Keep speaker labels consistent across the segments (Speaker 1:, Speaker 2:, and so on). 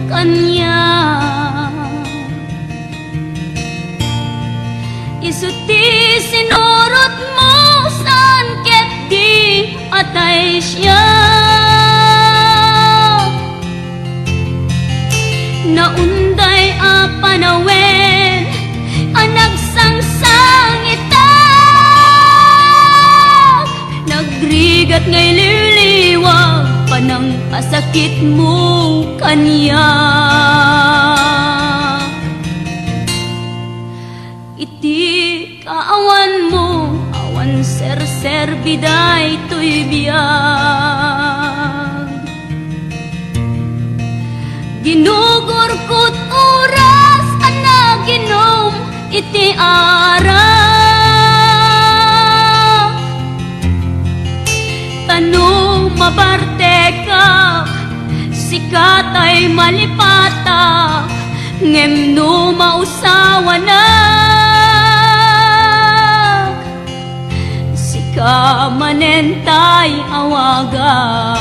Speaker 1: kanya. Isuti sinurot mo saan ket di atay siya. Naunday a panawen ang nagsangsang itag, nagrigat ngay liliwag panang pasakit mo kanya. Iti kaawan mo, awan ser-ser biday to'y biyag. Ginugurkot oras ana ginom iti ara. Tanong mabarte ka, sikat ay malipata, ngem no mausawa na. Sika manentay awagak.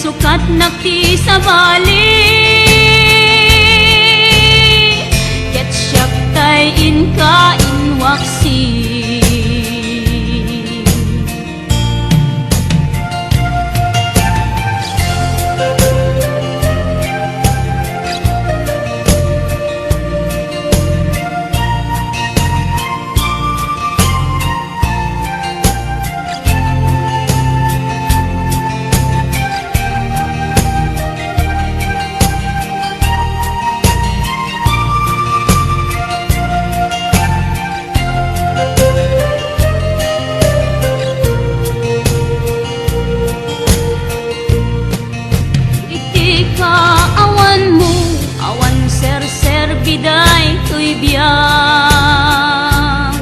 Speaker 1: Sukat nakti sa bali, ket siyak tay inka inwaksi. Biday to'y biyag.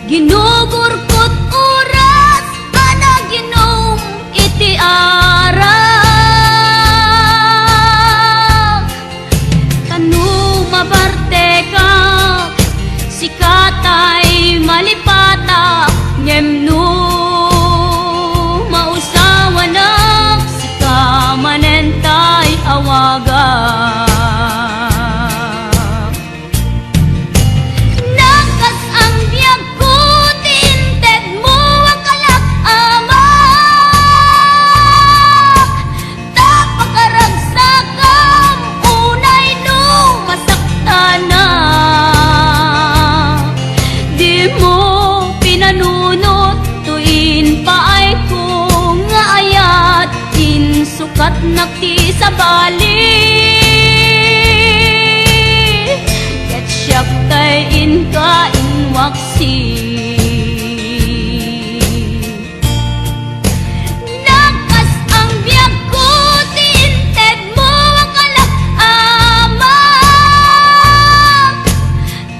Speaker 1: Ginugurkot oras ana ginom iti ara. Tanu mabarte ka, sikatay malipata, ngem no mausawa na, sika manentay awaga. Sukat nakti sa bali, ket siyak tay inka inwaksi. Nagkas ang biyag ko, tinted mo ang kalak-ama.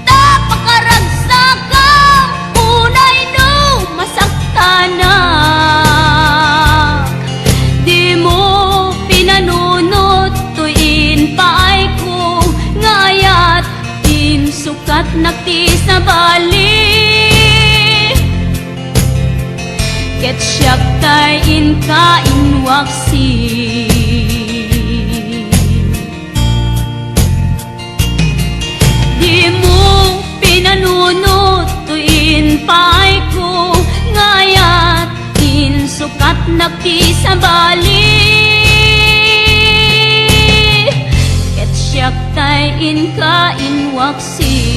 Speaker 1: Tapakaragsagang unay no masaktana. Sukat nakti sa bali, ket siyak tay inka inwaksi. Di mo pinanunot tuin pay ko, ngayat in sukat nakti sa bali, ket siyak tay inka inwaksi.